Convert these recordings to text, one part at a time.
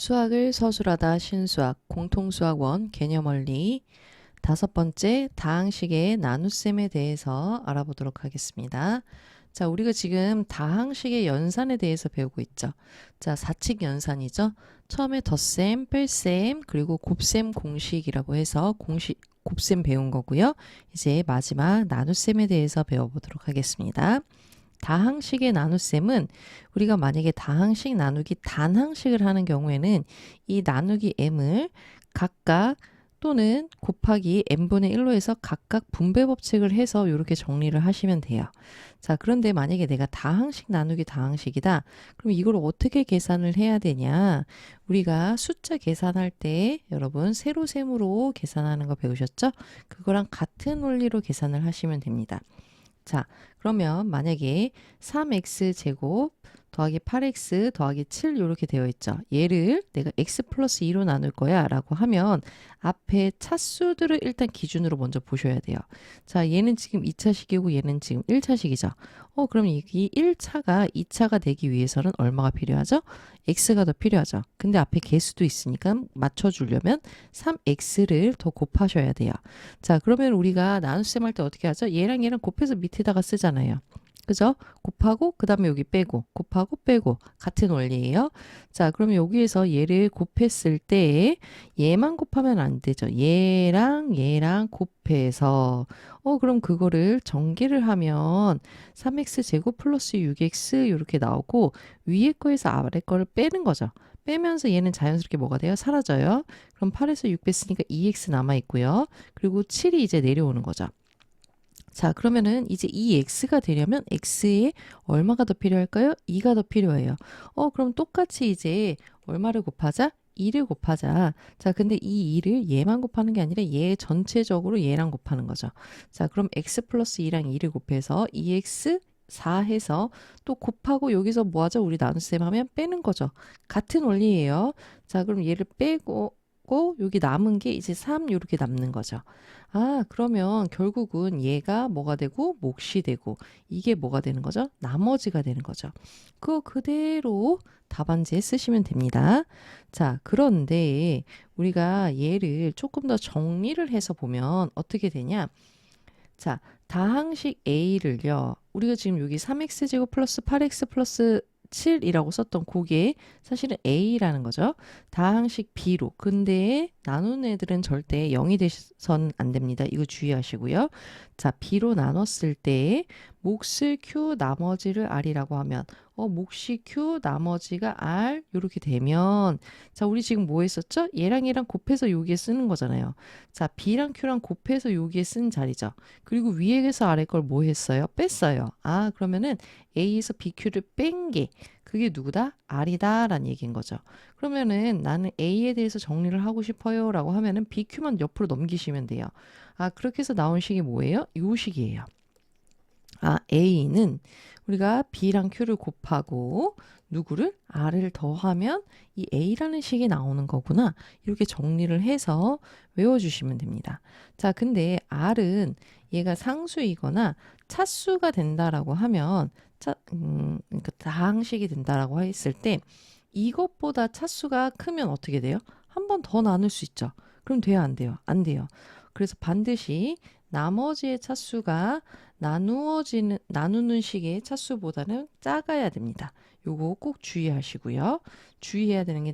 수학을 서술하다 신수학 공통수학 1 개념원리 5번째 다항식의 나눗셈에 대해서 알아보도록 하겠습니다. 자, 우리가 지금 다항식의 연산에 대해서 배우고 있죠. 자, 사칙 연산이죠. 처음에 덧셈, 뺄셈, 그리고 곱셈 공식이라고 해서 곱셈 배운 거고요. 이제 마지막 나눗셈에 대해서 배워보도록 하겠습니다. 다항식의 나눗셈은 우리가 만약에 다항식 나누기 단항식을 하는 경우에는 이 나누기 m을 각각 또는 곱하기 n분의 1로 해서 각각 분배 법칙을 해서 이렇게 정리를 하시면 돼요. 자, 그런데 만약에 내가 다항식 나누기 다항식이다. 그럼 이걸 어떻게 계산을 해야 되냐? 우리가 숫자 계산할 때 여러분 세로셈으로 계산하는 거 배우셨죠? 그거랑 같은 원리로 계산을 하시면 됩니다. 자, 그러면 만약에 3x제곱 더하기 8x 더하기 7 이렇게 되어 있죠. 얘를 내가 x 플러스 2로 나눌 거야 라고 하면 앞에 차수들을 일단 기준으로 먼저 보셔야 돼요. 자, 얘는 지금 2차식이고 얘는 지금 1차식이죠. 그럼 이 1차가 2차가 되기 위해서는 얼마가 필요하죠? x가 더 필요하죠. 근데 앞에 개수도 있으니까 맞춰주려면 3x를 더 곱하셔야 돼요. 자, 그러면 우리가 나눗셈 할 때 어떻게 하죠? 얘랑 얘랑 곱해서 밑에다가 쓰잖아요. 그죠? 곱하고 그 다음에 여기 빼고 곱하고 빼고 같은 원리예요. 자, 그러면 여기에서 얘를 곱했을 때 얘만 곱하면 안 되죠. 얘랑 얘랑 곱해서 그럼 그거를 전개를 하면 3x제곱 플러스 6x 이렇게 나오고 위에 거에서 아래 거를 빼는 거죠. 빼면서 얘는 자연스럽게 뭐가 돼요? 사라져요. 그럼 8에서 6 뺐으니까 2x 남아있고요. 그리고 7이 이제 내려오는 거죠. 자, 그러면은 이제 이 x가 되려면 x에 얼마가 더 필요할까요? 2가 더 필요해요. 그럼 똑같이 이제 얼마를 곱하자? 2를 곱하자. 자, 근데 이 2를 얘만 곱하는 게 아니라 얘 전체적으로 얘랑 곱하는 거죠. 자, 그럼 x 플러스 2랑 2를 곱해서 2x 4 해서 또 곱하고 여기서 뭐 하죠? 우리 나눗셈 하면 빼는 거죠. 같은 원리예요. 자, 그럼 얘를 빼고 여기 남은 게 이제 3 이렇게 남는 거죠. 아, 그러면 결국은 얘가 뭐가 되고 몫이 되고 이게 뭐가 되는 거죠? 나머지가 되는 거죠. 그거 그대로 답안지에 쓰시면 됩니다. 자, 그런데 우리가 얘를 조금 더 정리를 해서 보면 어떻게 되냐? 자, 다항식 A를요. 우리가 지금 여기 3x제곱 플러스 8x 플러스 7이라고 썼던 그게 사실은 A라는 거죠. 다항식 B로. 근데 나누는 애들은 절대 0이 돼선 안 됩니다. 이거 주의하시고요. 자, B로 나눴을 때 몫을 Q 나머지를 R이라고 하면 몫이 Q 나머지가 R 이렇게 되면 자, 우리 지금 뭐 했었죠? 얘랑 얘랑 곱해서 여기에 쓰는 거잖아요. 자, B랑 Q랑 곱해서 여기에 쓴 자리죠. 그리고 위에서 아래 걸 뭐 했어요? 뺐어요. 아, 그러면은 A에서 BQ를 뺀 게 그게 누구다? R이다 라는 얘기인 거죠. 그러면은 나는 A에 대해서 정리를 하고 싶어요 라고 하면은 BQ만 옆으로 넘기시면 돼요. 아, 그렇게 해서 나온 식이 뭐예요? 요 식이에요. 아, A는 우리가 B랑 Q를 곱하고 누구를? R을 더하면 이 A라는 식이 나오는 거구나. 이렇게 정리를 해서 외워주시면 됩니다. 자, 근데 R은 얘가 상수이거나 차수가 된다라고 하면 그러니까 다항식이 된다라고 했을 때 이것보다 차수가 크면 어떻게 돼요? 한 번 더 나눌 수 있죠. 그럼 돼요, 안 돼요? 안 돼요. 그래서 반드시 나머지의 차수가 나누는 식의 차수보다는 작아야 됩니다. 요거 꼭 주의하시고요. 주의해야 되는 게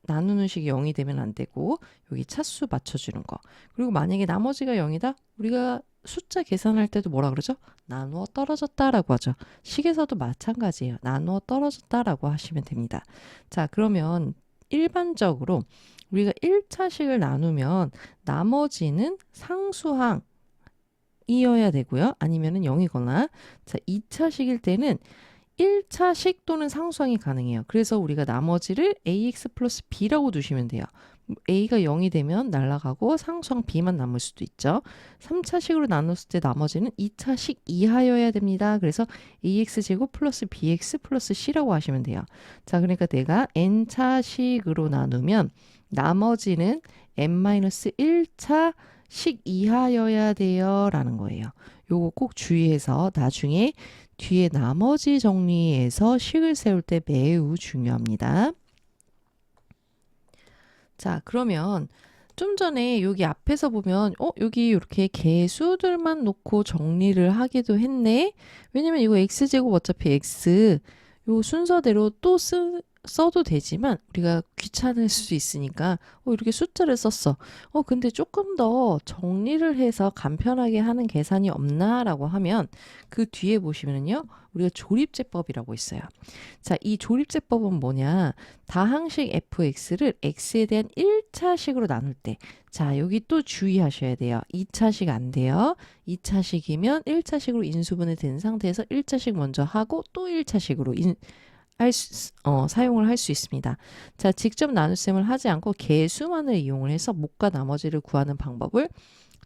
나누는 식이 0이 되면 안 되고 여기 차수 맞춰주는 거. 그리고 만약에 나머지가 0이다? 우리가 숫자 계산할 때도 뭐라 그러죠? 나누어 떨어졌다라고 하죠. 식에서도 마찬가지예요. 나누어 떨어졌다라고 하시면 됩니다. 자, 그러면 일반적으로 우리가 1차식을 나누면 나머지는 상수항 이어야 되고요. 아니면은 0이거나 자, 2차식일 때는 1차식 또는 상수항이 가능해요. 그래서 우리가 나머지를 ax 플러스 b라고 두시면 돼요. a가 0이 되면 날아가고 상수항 b만 남을 수도 있죠. 3차식으로 나눴을 때 나머지는 2차식 이하여야 됩니다. 그래서 ax제곱 플러스 bx 플러스 c라고 하시면 돼요. 자, 그러니까 내가 n차식으로 나누면 나머지는 n-1차 식 이하여야 돼요 라는 거예요. 요거 꼭 주의해서 나중에 뒤에 나머지 정리해서 식을 세울 때 매우 중요합니다. 자, 그러면 좀 전에 여기 앞에서 보면 여기 이렇게 개수들만 놓고 정리를 하기도 했네. 왜냐면 이거 x제곱 어차피 x 요 순서대로 또 써도 되지만 우리가 귀찮을 수 있으니까 이렇게 숫자를 썼어. 근데 조금 더 정리를 해서 간편하게 하는 계산이 없나라고 하면 그 뒤에 보시면요. 우리가 조립제법이라고 있어요. 자, 이 조립제법은 뭐냐? 다항식 fx를 x에 대한 1차식으로 나눌 때, 자, 여기 또 주의하셔야 돼요. 2차식 안 돼요. 2차식이면 1차식으로 인수분해 된 상태에서 1차식 먼저 하고 또 1차식으로 사용을 할 수 있습니다. 자, 직접 나눗셈을 하지 않고 개수만을 이용을 해서 목과 나머지를 구하는 방법을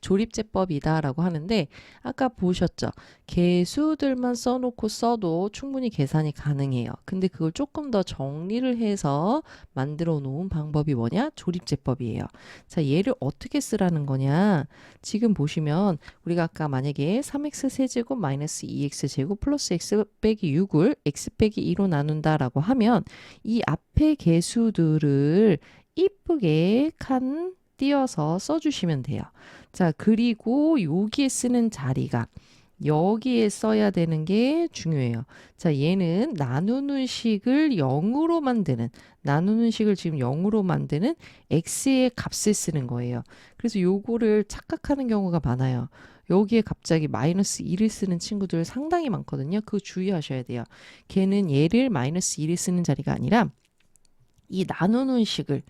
조립제법이다라고 하는데 아까 보셨죠? 개수들만 써놓고 써도 충분히 계산이 가능해요. 근데 그걸 조금 더 정리를 해서 만들어 놓은 방법이 뭐냐? 조립제법이에요. 자, 얘를 어떻게 쓰라는 거냐? 지금 보시면 우리가 아까 만약에 3x 세제곱 마이너스 2x 제곱 플러스 x 빼기 6을 x 빼기 2로 나눈다라고 하면 이 앞에 개수들을 이쁘게 칸 띄어서 써주시면 돼요. 자, 그리고 여기에 쓰는 자리가 여기에 써야 되는 게 중요해요. 자, 얘는 나누는 식을 0으로 만드는, 나누는 식을 지금 0으로 만드는 x의 값을 쓰는 거예요. 그래서 요거를 착각하는 경우가 많아요. 여기에 갑자기 마이너스 2를 쓰는 친구들 상당히 많거든요. 그거 주의하셔야 돼요. 걔는 얘를 마이너스 2를 쓰는 자리가 아니라 이 나누는 식을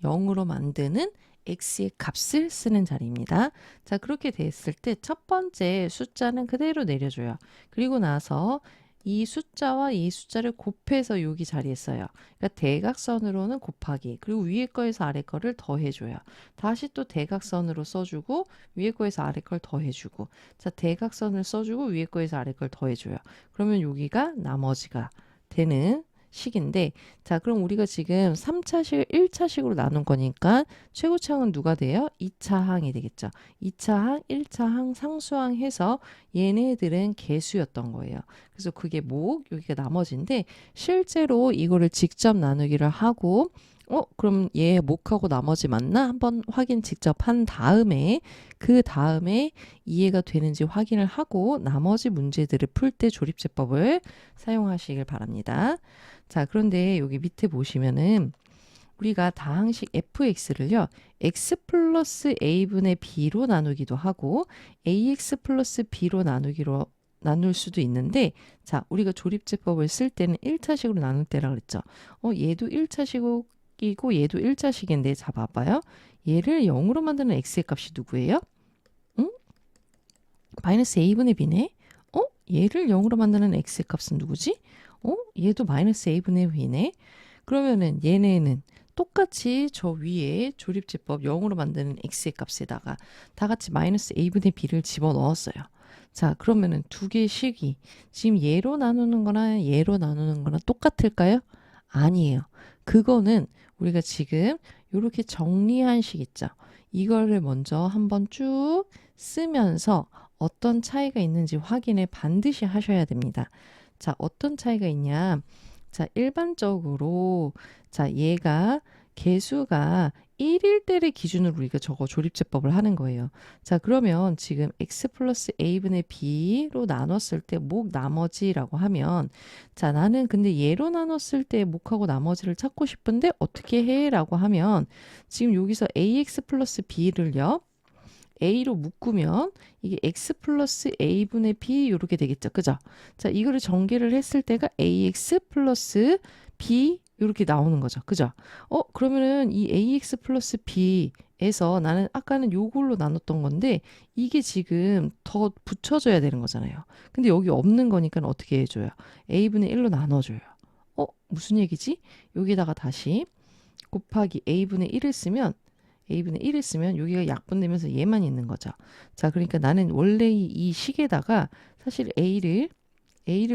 0으로 만드는 x의 값을 쓰는 자리입니다. 자, 그렇게 됐을 때 첫 번째 숫자는 그대로 내려줘요. 그리고 나서 이 숫자와 이 숫자를 곱해서 여기 자리에 써요. 그러니까 대각선으로는 곱하기, 그리고 위에 거에서 아래 거를 더해줘요. 다시 또 대각선으로 써주고 위에 거에서 아래 걸 더해주고, 자, 대각선을 써주고 위에 거에서 아래 걸 더해줘요. 그러면 여기가 나머지가 되는 식인데, 자, 그럼 우리가 지금 3차식, 1차식으로 나눈 거니까 최고차항은 누가 돼요? 2차항이 되겠죠. 2차항, 1차항, 상수항 해서 얘네들은 개수였던 거예요. 그래서 그게 여기가 나머지인데, 실제로 이거를 직접 나누기를 하고 그럼 얘 목하고 나머지 맞나? 한번 확인 직접 한 다음에 그 다음에 이해가 되는지 확인을 하고 나머지 문제들을 풀 때 조립제법을 사용하시길 바랍니다. 자, 그런데 여기 밑에 보시면은 우리가 다항식 fx를요. x 플러스 a분의 b로 나누기도 하고 ax 플러스 b로 나눌 수도 있는데, 자, 우리가 조립제법을 쓸 때는 1차식으로 나눌 때라 그랬죠. 얘도 1차식이고 얘도 1차식인데, 자, 봐봐요. 얘를 0으로 만드는 x의 값이 누구예요? 응? 마이너스 a분의 b네. 얘를 0으로 만드는 x의 값은 누구지? 얘도 마이너스 a분의 b네. 그러면은 얘네는 똑같이 저 위에 조립제법 0으로 만드는 x의 값에다가 다 같이 마이너스 a분의 b를 집어넣었어요. 자, 그러면은 두 개의 식이 지금 얘로 나누는 거나 얘로 나누는 거나 똑같을까요? 아니에요. 그거는 우리가 지금 이렇게 정리한 식 있죠. 이거를 먼저 한번 쭉 쓰면서 어떤 차이가 있는지 확인을 반드시 하셔야 됩니다. 자, 어떤 차이가 있냐? 자, 일반적으로 자, 얘가 개수가 1일 때를 기준으로 우리가 저거 조립제법을 하는 거예요. 자, 그러면 지금 x 플러스 a분의 b로 나눴을 때 목 나머지라고 하면, 자, 나는 근데 얘로 나눴을 때 목하고 나머지를 찾고 싶은데 어떻게 해? 라고 하면 지금 여기서 ax 플러스 b를요. a로 묶으면 이게 x 플러스 a분의 b 이렇게 되겠죠. 그죠? 자, 이거를 전개를 했을 때가 ax 플러스 b 이렇게 나오는 거죠. 그죠? 그러면은 이 ax 플러스 b에서 나는 아까는 요걸로 나눴던 건데 이게 지금 더 붙여줘야 되는 거잖아요. 근데 여기 없는 거니까 어떻게 해줘요? a분의 1로 나눠줘요. 무슨 얘기지? 여기다가 다시 곱하기 a분의 1을 쓰면 여기가 약분되면서 얘만 있는 거죠. 자, 그러니까 나는 원래 이 식에다가 사실 a를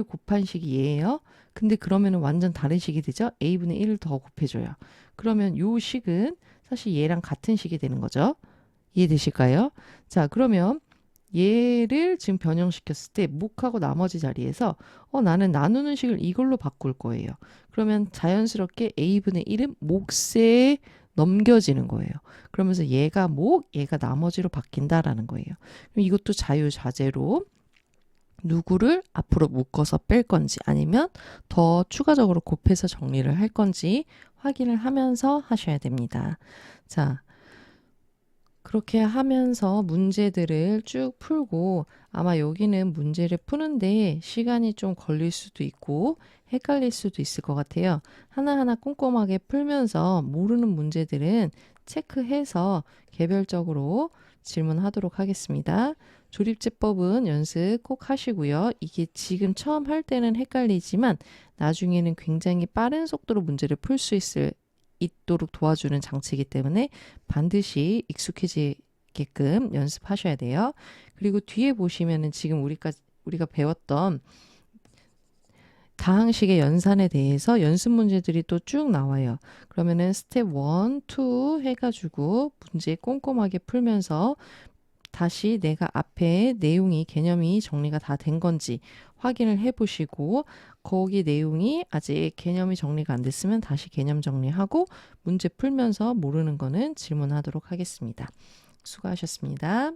곱한 식이 얘예요. 근데 그러면은 완전 다른 식이 되죠. a분의 1을 더 곱해줘요. 그러면 요 식은 사실 얘랑 같은 식이 되는 거죠. 이해되실까요? 자, 그러면 얘를 지금 변형시켰을 때 목하고 나머지 자리에서 나는 나누는 식을 이걸로 바꿀 거예요. 그러면 자연스럽게 a분의 1은 몫에 넘겨지는 거예요. 그러면서 얘가 목, 얘가 나머지로 바뀐다라는 거예요. 그럼 이것도 자유자재로 누구를 앞으로 묶어서 뺄 건지 아니면 더 추가적으로 곱해서 정리를 할 건지 확인을 하면서 하셔야 됩니다. 자, 그렇게 하면서 문제들을 쭉 풀고 아마 여기는 문제를 푸는데 시간이 좀 걸릴 수도 있고 헷갈릴 수도 있을 것 같아요. 하나하나 꼼꼼하게 풀면서 모르는 문제들은 체크해서 개별적으로 질문하도록 하겠습니다. 조립제법은 연습 꼭 하시고요. 이게 지금 처음 할 때는 헷갈리지만 나중에는 굉장히 빠른 속도로 문제를 풀 수 있도록 도와주는 장치이기 때문에 반드시 익숙해지게끔 연습하셔야 돼요. 그리고 뒤에 보시면은 지금 우리가 배웠던 다항식의 연산에 대해서 연습 문제들이 또 쭉 나와요. 그러면은 스텝 1, 2 해가지고 문제 꼼꼼하게 풀면서 다시 내가 앞에 내용이 개념이 정리가 다 된 건지 확인을 해 보시고 거기 내용이 아직 개념이 정리가 안 됐으면 다시 개념 정리하고 문제 풀면서 모르는 거는 질문하도록 하겠습니다. 수고하셨습니다.